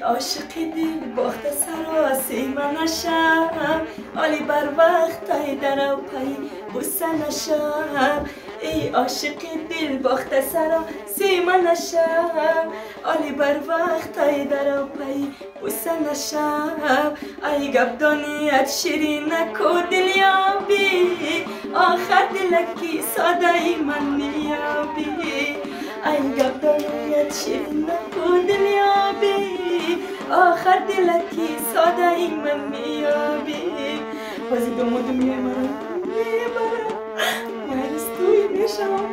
عاشق دل باخت سراسی منشم علی بر وقت های در پای بوسه نشم ای عاشق دل باخت سراسی منشم علی بر وقت های در پای بوسه نشم ای گبدانیت شیرین نکو دلیابی آخر دلکی ساده ای من نیابی ای گبدانیت شیرین نکو دلیابی آخر دلکی ساده ای من میابی بازی دمودم یه مرا مرستوی میشم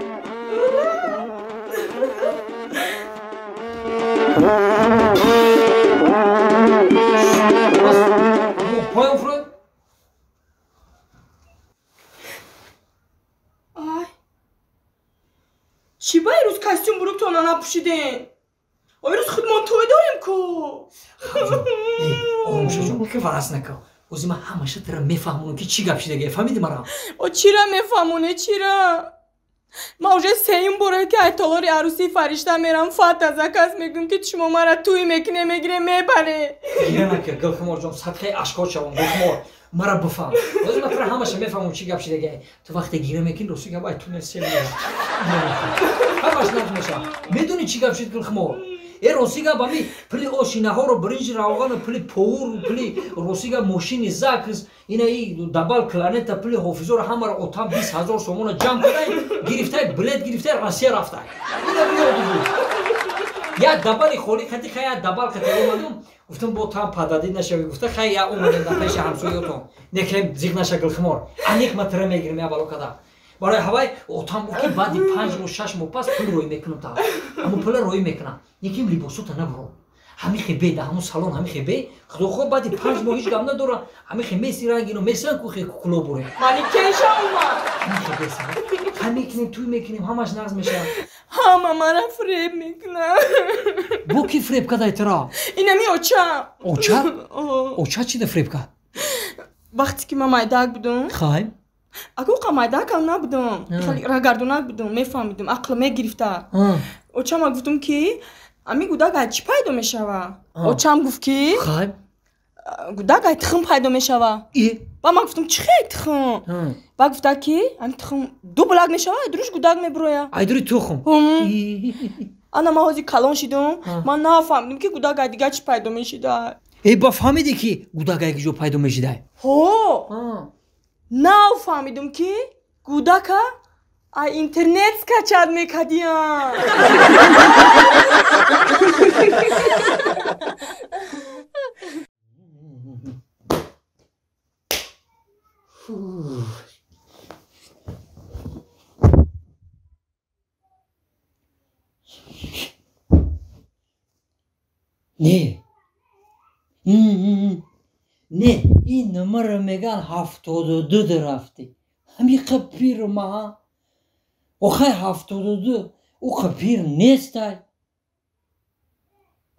پایم فرود آی چی با ایروز کستیوم بروک تو نپوشیدین ایروز خودمان توی داریم کو آموشه جون که وعظ نکن اوزی من همشه ترا میفهمونم که چی گپ شده فهمیدی مرا او چی را میفهمونه چی را ما уже سیم باره که اتالاری عروسی فرشته میرم فات زکاس میگم که شما مرا توی میکنه میگیره میبره گیره نکه گلخمار جان سطحه اشکال شوم گلخمار مرا بفهم اوزی من ترا همشه میفهمم چی گپ شده تو وقتی گیره میکنی راستی گپ تو نسیم همش نمیشه میدونی چی گپ شد گلخمار راسیگا با می پلی آشینه ها رو برنج راوغان پلی پور پلی راسیگا ماشین زاکس اینا ای دبال کلانتا پلی حافظو رو همه رو اتام 20,000 سومون جمع کردن گرفته بلد گرفته راسیه رفته اینا بیاد بود یا دبالی خوری خطی خیا دبال خطی اومدم گفتم با تام پادادی نشه گفته خیا اومدن در پیش همسایه‌تون نکرم زیگ نشه گلخمار انیک متر میگیرم یا بالو کدا برای هوای اتام که بعدی 5 رو 6 ماه پس پول روی میکنم تا اما پول روی میکنم یکیم لیباسو تا نبرو همین خیبه ده همون سالن همین خیبه خدا خود بعدی 5 ماه هیچ گام نداره همین خیمه سیرانگینو مثلا کوخه کلو بره مانی کیشا اومد همین خیبه سر همین کنیم توی میکنیم همش نقض میشه همه مرا فریب میکنه بو کی فریب کدای ترا اینمی اوچا اوچا اوچا چی ده فریب کد وقتی که من مایداک بودم خواهیم اگه اوقا مایداک هم نبودم خالی رگردونک بودم میفهمیدم عقل میگرفته اوچا ما گفتم که امی گوداک چی پیدا میشوه اوچا هم گفت که خواهیم گوداک تخم پیدا میشوه با من گفتم چی خیلی تخم با گفته که امی تخم دو بلاک میشوه دروش گوداک میبرویه ایدوری تخم انا ما هازی کلان شدم من نفهمیدم که گوداک دیگه چی پیدا میشیده ای با فهمیدی که گوداک جو پیدا میشیده نفهمیدم که گوداک اینترنت کچاد میکدیم نه نه این نمره میگن 72 درفتی همین خپیر ما اوخه 72 او خپیر نیستای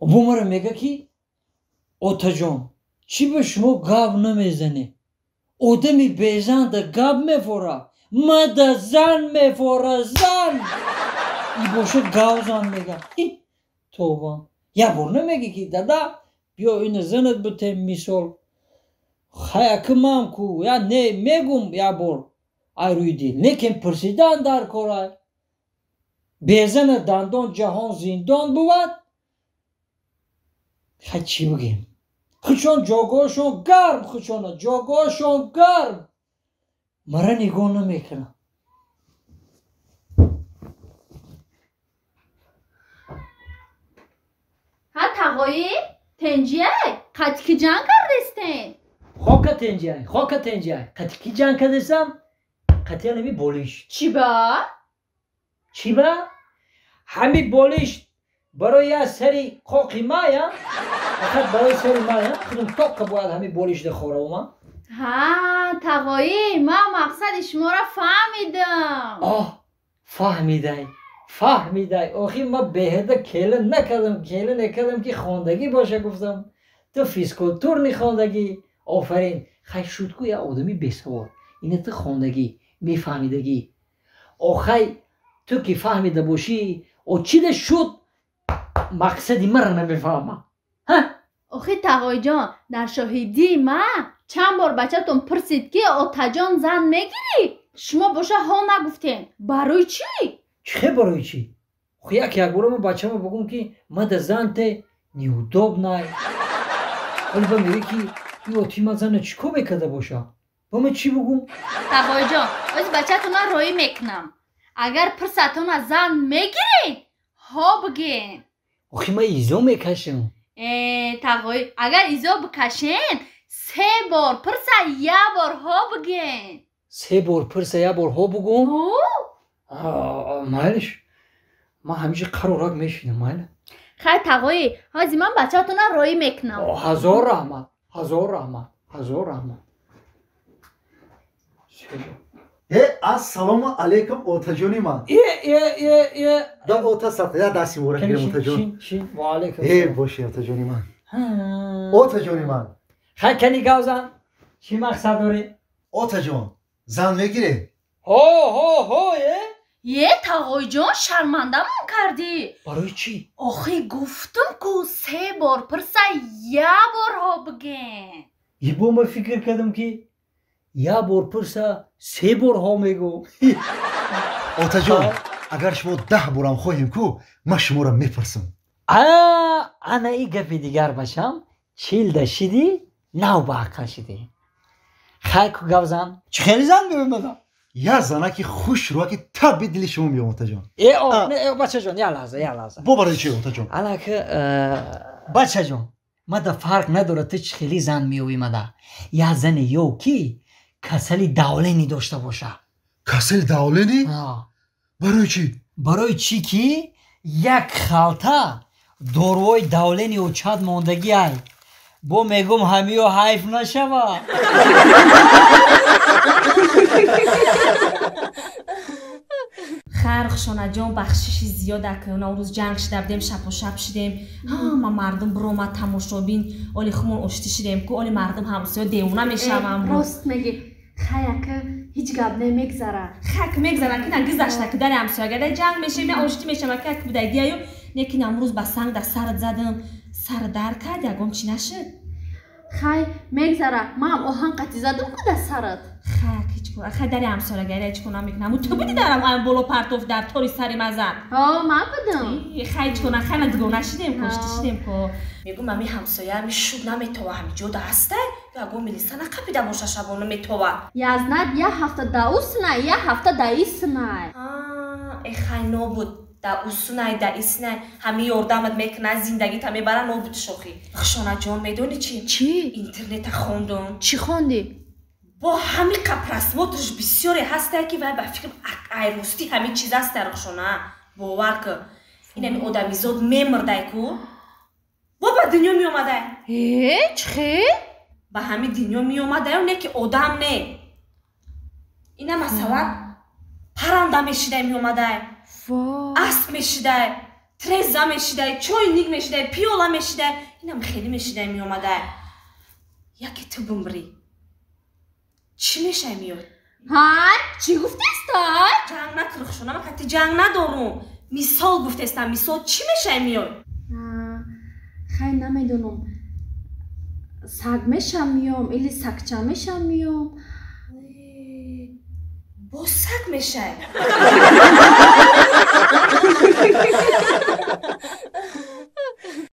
و بومره میگه که اوتا جان چی به شما گاب نمیزنی آدمی بیزن ده گاب میفوره ما ده زن میفوره زن ای باشه گاب زن میگه توبه یا بور نمیگی که دادا بیا این زنت بته میسول خیکمم کو یا نه میگم یا بور ای روی دیل نیکن پرسیدن در کارای بیزن دندان جهان زندان بود خیلی چی بگیم خودشون جاگاهشون گرم خودشون جاگاهشون گرم مرا نگاه نمیکنم ها تقایی تنجیه قطکی جنگ کردستین خواه تنجیه قطکی جنگ کردستم قطعه نمی بولیش چی با؟ همی بولیش برای سری قاقی مایا فقط برای سری مایا خودم توق باید همی بولیش ده خوره اوما ها تقایی ما مقصد شما را فهمیدم فهمیدای آخی ما بهده کله نکردم که خواندگی باشه گفتم تو فیزیکالتور نخواندگی آفرین خیلی شدگو یا آدمی بسوار اینه تو خواندگی میفهمیدگی آخی تو که فهمیده باشی او چی ده شد مقصدی مرا نمیفهمم ها آخه تقای جان در شاهدی ما چند بار بچه‌تون پرسید که آتجان زن میگیری شما باشه ها نگفتین برای چی؟ چه برای چی؟ خو یک بار ما بچه ما بگم که ما در زن ته نیوداب نای ولی با میگه که این آتی ما زن چی کو بکده باشه با من چی بگم؟ تقای جان از بچه‌تون روی میکنم اگر پرستون از زن میگیری ها بگین آخه ما ایزا میکشم تقای اگر ایزا بکشین 3 بار پرسه 1 بار ها بگین 3 بار پرسه 1 بار ها بگم؟ مالش ما همیشه قرارک میشینم ماله خیلی تقای هازی من بچه‌تون روی میکنم هزار رحمت هزار رحمت هزار رحمت السلام علیکم اوتجونی من دا اوتا ساخته یا دستی مورا گیرم اوتجون شین و علیکم باشی اوتجونی من اوتجونی من خیلی کنی گوزن چی مقصد داری؟ اوتجون زن میگیره هو یه تقای جان شرمنده من کردی برای چی؟ آخه گفتم که 3 بار پرسه 1 بار ها بگین یه با من فکر کردم که 1 بار پرسه 3 بار ها میگو اوتجون اگر شما 10 بارم خواهیم کو ما شما را میپرسم انا ای گفی دیگر باشم 40 دشیدی نو با عقل شدی خیلی کو گوزن چه خیلی زن ببینم یا زنه که خوش رو که تبی دلی شما میام اوتجون بچه جان یه لحظه با برای چی اوتجون حالا که بچه جان ما دا فرق نداره تو چه خیلی زن میوی مده یا زن یو کی کسلی داولینی داشته باشه کسل داولینی؟ برای چی؟ برای چی که یک خالته داروی داولینی و چاد موندگی های با میگم همیو حیف نشوه خرق شونه جان بخششی زیاده که اون روز جنگ شده بودیم شب و شب شدیم ما مردم برو تماشابین اولی خمون اشتی شدیم که اولی مردم همسایه دیونه میشم راست میگی خیلی که هیچ گپ نمیگذره خک میگذره که نگذشته که در همسایه گده جنگ میشه من اشتی میشم که بوده دیایو نیکی امروز با سنگ در سرت زدم سر در کرد یکم چی نشد خیلی میگذره من هم آهن قطی زدم که در سرت خیلی هیچ کنم خیلی در همسایه گده هیچ کنم میکنم تو بودی دارم این بولو پرتوف در طوری سری مزن من بودم خیلی کنم خیلی دیگه نشیدیم کشتی شدیم که میگم امی همسایه همی شود نمیتوه همی جدا هسته یا اگه میلیسه نقبیده باشه شبانه میتوه یزند 1 هفته داوس نه 1 هفته دایس نه ای خیلی نبود در اصونه در ایسنه همی یردمت میکنه زندگی تا میبره نبود شوخی خشانه جان میدونی چی؟ اینترنت خوندم چی خوندی؟ با همین قپرسماتش بسیاری هسته که و به فکر ایرosتی همین چیز هست در خشانه باور که این همی آدمیزاد میمرده که با دنیا می اومده چه؟ با همین دنیا می اومده و نه که آدم نه این مثلا پرنده میشیده می اومده اسب میشیده ترزه میشیده چای نیگ میشیده پیولا میشیده این هم خیلی میشیده می اومده یکی تو بمری چی میشه میاد؟ چی گفته استای؟ جنگ نکرخ شونه من کتی جنگ ندارم مثال گفته استم مثال چی میشه میاد؟ خیلی نمیدونم سگ میشم میام ایلی سگچه میشم میام با سگ میشه